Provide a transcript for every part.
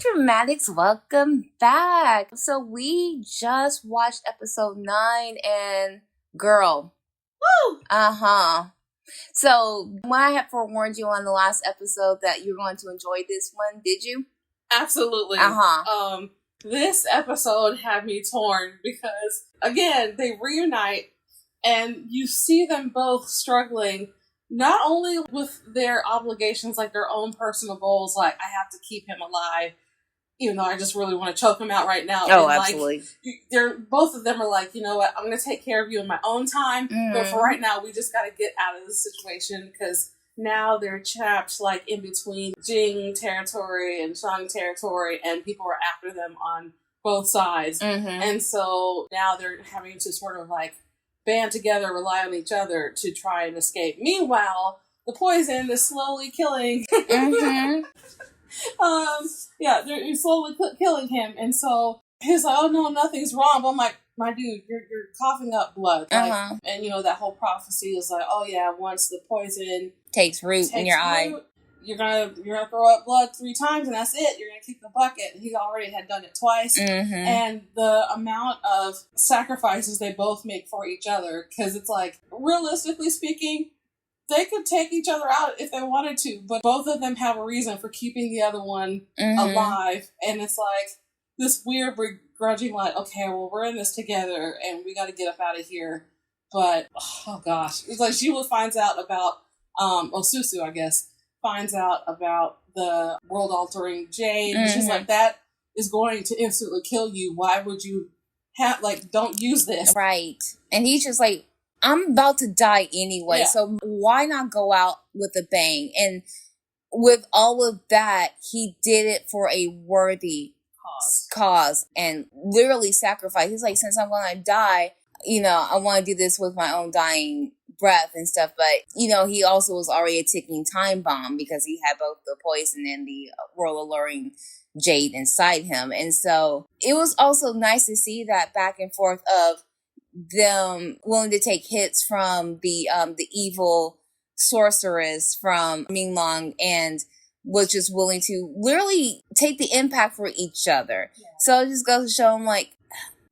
Dramatics, welcome back. So we just watched episode 9 and girl. Woo! So when I had forewarned you on the last episode that you're going to enjoy this one, did you? Absolutely. This episode had me torn because, again, they reunite and you see them both struggling not only with their obligations, like their own personal goals, like I have to keep him alive, even though I just really want to choke him out right now. Oh, and absolutely. They're both of them are like, you know what, I'm going to take care of you in my own time, but for right now, we just got to get out of this situation because now they're trapped like in between Jing territory and Shang territory, and people are after them on both sides. And so now they're having to sort of like band together, rely on each other to try and escape. Meanwhile, the poison is slowly killing. They're slowly killing him, and so he's like, "Oh no, nothing's wrong." But I'm like, "My dude, you're coughing up blood." Like, and that whole prophecy is like, "Oh yeah, once the poison takes root in your eye, you're gonna throw up blood 3 times, and that's it. You're gonna kick the bucket." And he already had done it twice, and the amount of sacrifices they both make for each other, because it's like, realistically speaking, they could take each other out if they wanted to, but both of them have a reason for keeping the other one alive, and it's like this weird begrudging, like, okay, well, we're in this together, and we got to get up out of here. But oh gosh, it's like Sheila finds out about Susu, I guess, finds out about the world-altering jade, and she's like, that is going to instantly kill you. Why would you don't use this? Right. And he's just like, I'm about to die anyway, so why not go out with a bang? And with all of that, he did it for a worthy cause and literally sacrifice. He's like, since I'm going to die, I want to do this with my own dying breath and stuff. But, he also was already a ticking time bomb because he had both the poison and the world alluring jade inside him. And so it was also nice to see that back and forth of them willing to take hits from the evil sorceress from Ming Long, and was just willing to literally take the impact for each other. Yeah. So it just goes to show him, like,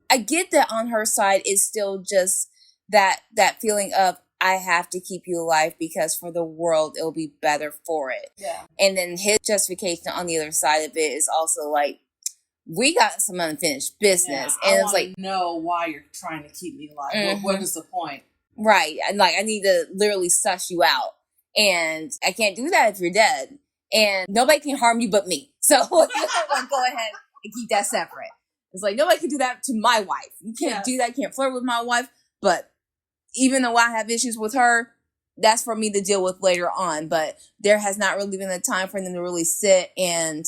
I get that on her side is still just that feeling of, I have to keep you alive because for the world it'll be better for it. Yeah. And then his justification on the other side of it is also like, we got some unfinished business. Yeah, and it's like, know why you're trying to keep me alive. What is the point? Right. And like, I need to literally suss you out. And I can't do that if you're dead. And nobody can harm you but me. So go ahead and keep that separate. It's like, nobody can do that to my wife. You can't do that. Can't flirt with my wife. But even though I have issues with her, that's for me to deal with later on. But there has not really been a time for them to really sit and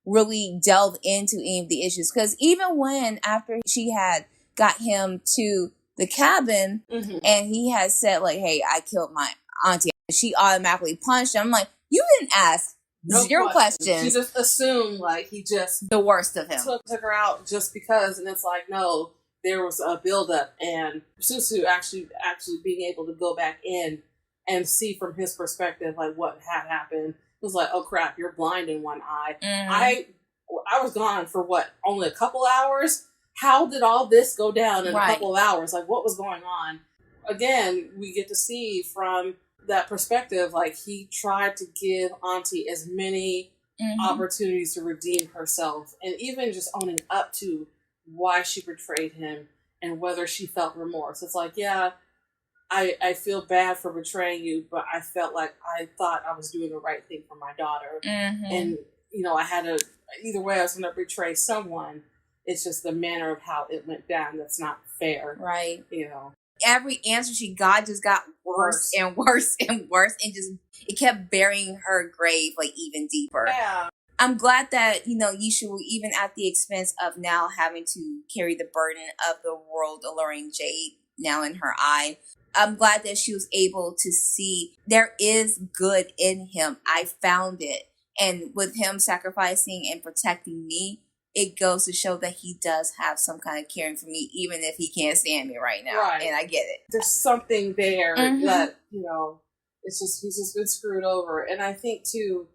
really delve into any of the issues. Because even when, after she had got him to the cabin and he had said, like, hey, I killed my auntie, she automatically punched him. I'm like, you didn't ask zero questions. She just assumed, like, he just the worst of him took her out just because. And it's like, no, there was a buildup, and Susu actually being able to go back in and see from his perspective, like, what had happened. It was like, oh crap, you're blind in one eye. I was gone for only a couple hours. How did all this go down in a couple of hours? Like, what was going on? Again, we get to see from that perspective, like, he tried to give Auntie as many opportunities to redeem herself, and even just owning up to why she betrayed him and whether she felt remorse. It's like, yeah, I feel bad for betraying you, but I felt like I thought I was doing the right thing for my daughter. And, I had to, either way I was going to betray someone. It's just the manner of how it went down that's not fair. Right. Every answer she got just got worse and worse and worse, and just, it kept burying her grave, like, even deeper. Yeah. I'm glad that, Yishu, even at the expense of now having to carry the burden of the world alluring jade now in her eye, I'm glad that she was able to see there is good in him. I found it. And with him sacrificing and protecting me, it goes to show that he does have some kind of caring for me, even if he can't stand me right now. Right. And I get it. There's something there that, it's just, he's just been screwed over. And I think, too,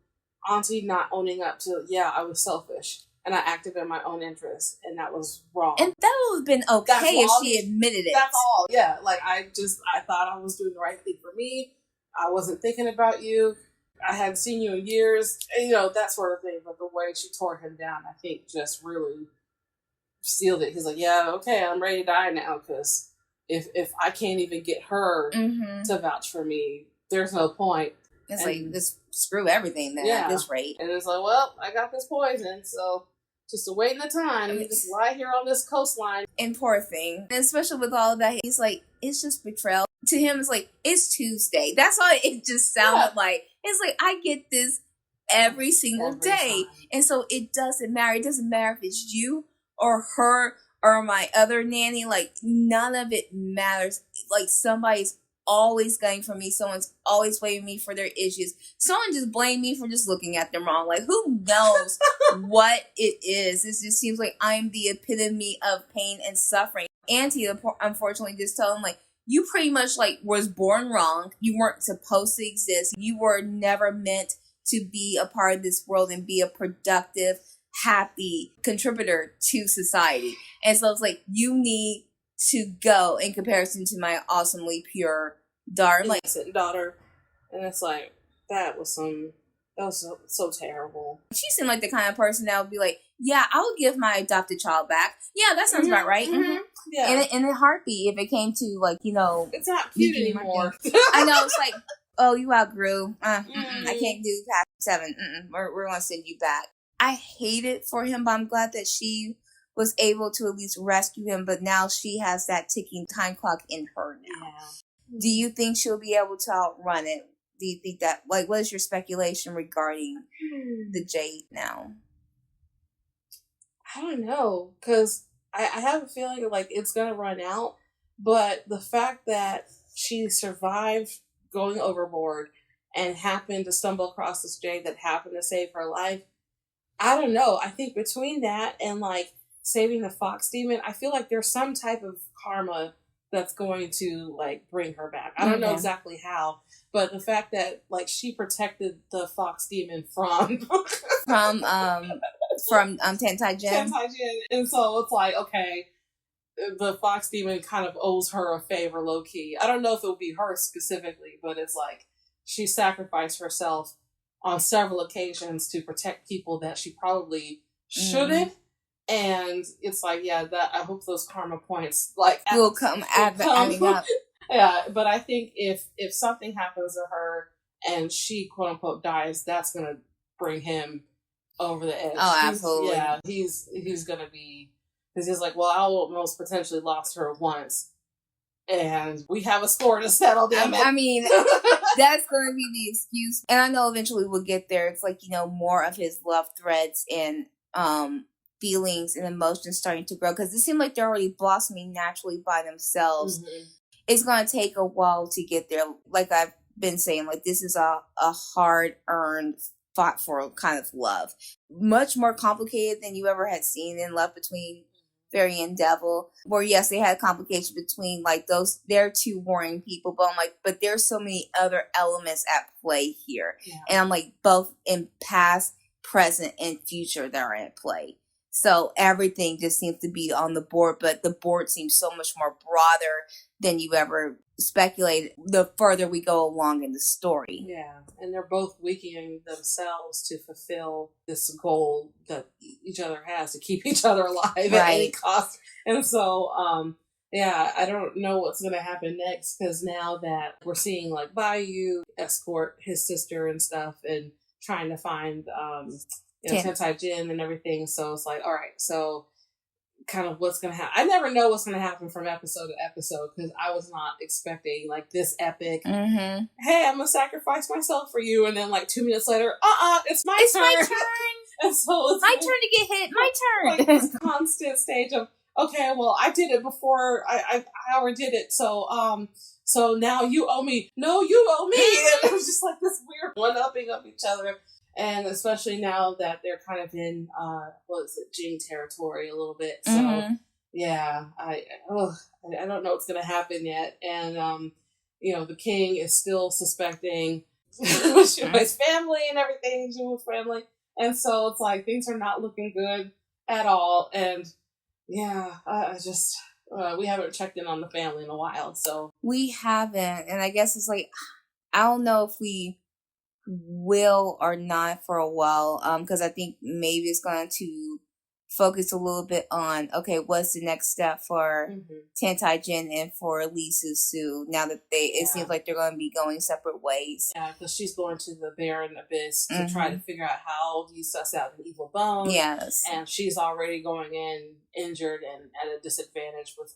Auntie not owning up to, yeah, I was selfish and I acted in my own interest, and that was wrong. And that would have been okay if she admitted it. That's all, yeah. Like, I thought I was doing the right thing for me. I wasn't thinking about you. I hadn't seen you in years, and, you know, that sort of thing. But the way she tore him down, I think, just really sealed it. He's like, yeah, okay, I'm ready to die now, because if I can't even get her to vouch for me, there's no point. It's like, just screw everything then at this rate. And it's like, well, I got this poison, so just a wait in the time. Just lie here on this coastline. And poor thing. And especially with all of that, he's like, it's just betrayal. To him, it's like, it's Tuesday. That's all it just sounded like. It's like, I get this every single day. Time. And so it doesn't matter. It doesn't matter if it's you or her or my other nanny. Like, none of it matters. Like, somebody's always gunning for me. Someone's always blaming me for their issues. Someone just blamed me for just looking at them wrong. Like, who knows what it is? It just seems like I'm the epitome of pain and suffering. Auntie, unfortunately, just told him, like, you pretty much, like, was born wrong. You weren't supposed to exist. You were never meant to be a part of this world and be a productive, happy contributor to society. And so it's like, you need to go in comparison to my awesomely pure daughter. Like, daughter. And it's like, that was so terrible. She seemed like the kind of person that would be like, yeah, I would give my adopted child back. Yeah, that sounds about right. Yeah. In a heartbeat, if it came to, like, you know, it's not cute anymore. I know, it's like, oh, you outgrew. I can't do past 7. We're going to send you back. I hate it for him, but I'm glad that she was able to at least rescue him, but now she has that ticking time clock in her now. Yeah. Do you think she'll be able to outrun it? Do you think that, like, what is your speculation regarding the Jade now? I don't know, because I have a feeling like it's going to run out, but the fact that she survived going overboard and happened to stumble across this Jade that happened to save her life, I don't know. I think between that and, like, saving the fox demon, I feel like there's some type of karma that's going to, like, bring her back. I don't know exactly how, but the fact that, like, she protected the fox demon from Tentai Jin. And so it's like, okay, the fox demon kind of owes her a favor, low key. I don't know if it would be her specifically, but it's like she sacrificed herself on several occasions to protect people that she probably shouldn't. And it's like, yeah, that I hope those karma points, like, will come adding up. Yeah, but I think if something happens to her and she, quote unquote, dies, that's gonna bring him over the edge. Oh, absolutely. He's gonna be, because he's like, well, I almost potentially lost her once, and we have a score to settle. I mean, that's gonna be the excuse, and I know eventually we'll get there. It's like, you know, more of his love threads and feelings and emotions starting to grow, because it seemed like they're already blossoming naturally by themselves. It's going to take a while to get there. Like I've been saying, like, this is a hard-earned, fought-for kind of love. Much more complicated than you ever had seen in love between Fairy and Devil, where, yes, they had complication between, like, they're two warring people, but I'm like, but there's so many other elements at play here. Yeah. And I'm like, both in past, present, and future that are at play. So everything just seems to be on the board, but the board seems so much more broader than you ever speculated the further we go along in the story. Yeah, and they're both weakening themselves to fulfill this goal that each other has, to keep each other alive at any cost. And so, yeah, I don't know what's going to happen next, because now that we're seeing, like, Bayou escort his sister and stuff and trying to find Tentai Jin and everything. So it's like, all right, so kind of what's going to happen. I never know what's going to happen from episode to episode, because I was not expecting, like, this epic, hey, I'm going to sacrifice myself for you. And then, like, 2 minutes later, it's my turn. My turn. And so it's my turn to get hit. My turn. Like this constant stage of, okay, well, I did it before. I already did it. So now you owe me. No, you owe me. And it was just like this weird one-upping of each other. And especially now that they're kind of in, Jing territory a little bit. So, yeah, I don't know what's going to happen yet. And, the king is still suspecting his family and everything, June's family. And so it's like things are not looking good at all. And yeah, I just we haven't checked in on the family in a while, so we haven't, and I guess it's like I don't know if we will or not for a while, because I think maybe it's going to focus a little bit on, okay, what's the next step for Tantai Jin and for Lee Su now that it seems like they're going to be going separate ways. Yeah, because she's going to the Barren Abyss to try to figure out how you suss out an evil bone. Yes. And she's already going in injured and at a disadvantage with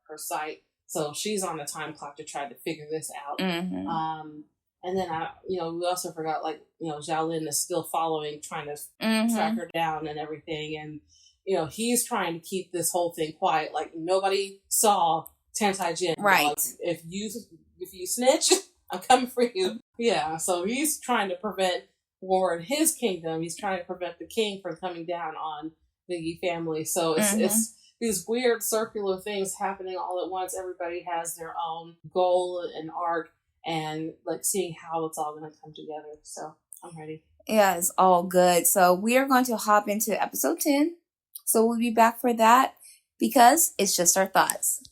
her sight. So she's on the time clock to try to figure this out. And then we also forgot, like, Zhao Lin is still following, trying to track her down and everything. And, he's trying to keep this whole thing quiet. Like, nobody saw Tantai Jin. Right. Like, if you snitch, I'm coming for you. Yeah. So he's trying to prevent war in his kingdom. He's trying to prevent the king from coming down on the Yi family. So it's these weird circular things happening all at once. Everybody has their own goal and arc. And like seeing how it's all going to come together. So I'm ready. Yeah, it's all good. So we are going to hop into episode 10. So we'll be back for that because it's just our thoughts.